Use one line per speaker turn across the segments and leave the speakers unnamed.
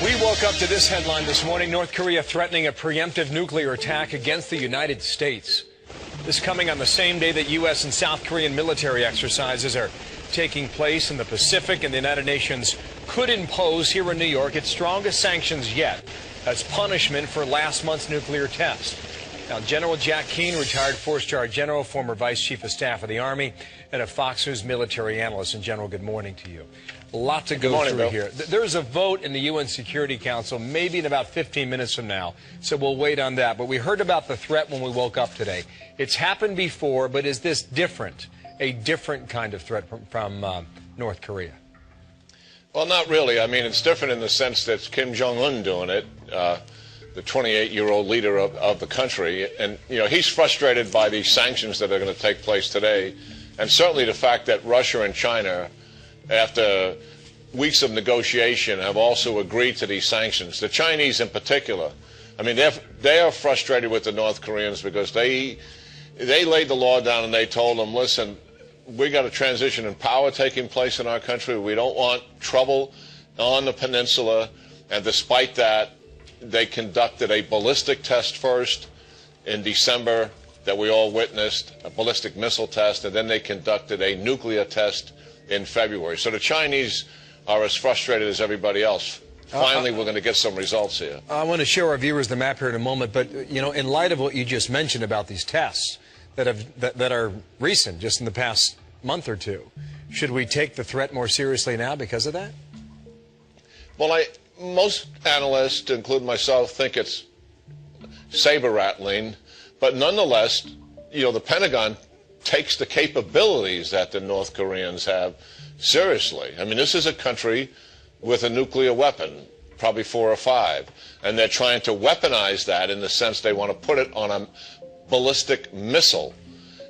We woke up to this headline this morning: North Korea threatening a preemptive nuclear attack against the United States. This coming on the same day that U.S. and South Korean military exercises are taking place in the Pacific, and the United Nations could impose here in New York its strongest sanctions yet as punishment for last month's nuclear test. Now, General Jack Keane, retired four-star general, former vice chief of staff of the Army, and a Fox News military analyst. And, General, good morning to you. A lot to go through here. There's a vote in the UN Security Council maybe in about 15 minutes from now, so we'll wait on that. But we heard about the threat when we woke up today. It's happened before, but is this different, a different kind of threat from North Korea?
Well, not really. I mean, it's different in the sense that it's Kim Jong-un doing it, the 28-year-old leader of the country. And, you know, he's frustrated by these sanctions that are going to take place today, and certainly the fact that Russia and China, after weeks of negotiation, have also agreed to these sanctions. The Chinese in particular, I mean, they are frustrated with the North Koreans because they laid the law down and they told them, listen, we got a transition in power taking place in our country. We don't want trouble on the peninsula. And despite that, they conducted a ballistic test first in December that we all witnessed, a ballistic missile test, and then they conducted a nuclear test in February. So the Chinese are as frustrated as everybody else. Finally, we're going to get some results here.
I want to show our viewers the map here in a moment, but, you know, in light of what you just mentioned about these tests that are recent, just in the past month or two, should we take the threat more seriously now because of that?
Well, most analysts, including myself, think it's saber-rattling, but nonetheless, you know, the Pentagon takes the capabilities that the North Koreans have seriously. I mean, this is a country with a nuclear weapon, probably 4 or 5, and they're trying to weaponize that in the sense they want to put it on a ballistic missile.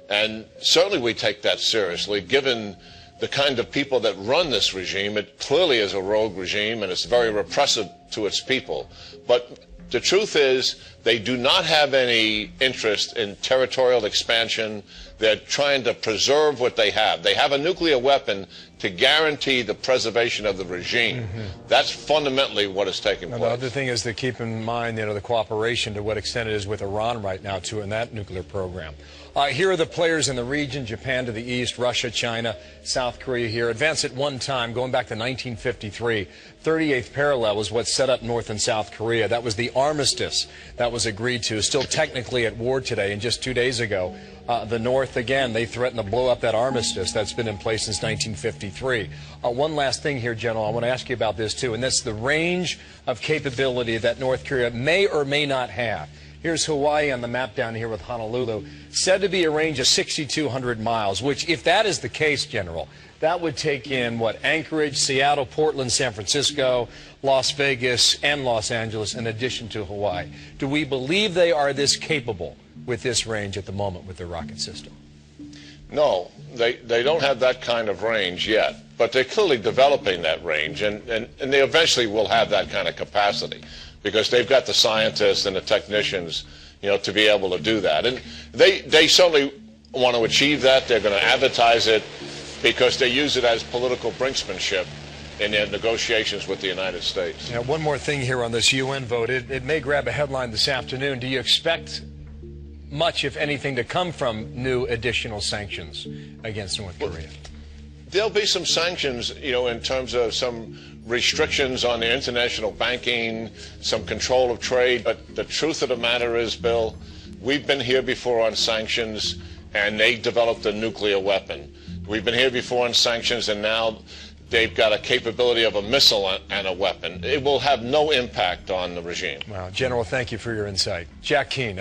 And certainly we take that seriously, given the kind of people that run this regime. It clearly is a rogue regime, and it's very repressive to its people. But the truth is, they do not have any interest in territorial expansion. They're trying to preserve what they have. They have a nuclear weapon to guarantee the preservation of the regime. That's fundamentally what is taking place.
The other thing is to keep in mind, you know, the cooperation, to what extent it is with Iran right now, too, in that nuclear program. Here are the players in the region: Japan to the east, Russia, China, South Korea here. Advanced at one time, going back to 1953. 38th parallel was what set up North and South Korea. That was the armistice that was agreed to. Still technically at war today. And just 2 days ago, the North, again, they threatened to blow up that armistice that's been in place since 1953. One last thing here, General, I want to ask you about this, too, and that's the range of capability that North Korea may or may not have. Here's Hawaii on the map down here with Honolulu, said to be a range of 6,200 miles, which, if that is the case, General, that would take in, what, Anchorage, Seattle, Portland, San Francisco, Las Vegas, and Los Angeles, in addition to Hawaii. Do we believe they are this capable with this range at the moment with their rocket system?
No, they don't have that kind of range yet, but they're clearly developing that range, and they eventually will have that kind of capacity, because they've got the scientists and the technicians, you know, to be able to do that. And they certainly want to achieve that. They're going to advertise it because they use it as political brinksmanship in their negotiations with the United States.
Now, one more thing here on this UN vote. It may grab a headline this afternoon. Do you expect much, if anything, to come from new additional sanctions against North Korea?
There'll be some sanctions, you know, in terms of some restrictions on the international banking, some control of trade. But the truth of the matter is, Bill, we've been here before on sanctions, and they developed a nuclear weapon. We've been here before on sanctions, and now they've got a capability of a missile and a weapon. It will have no impact on the regime.
Wow. General, thank you for your insight. Jack Keane.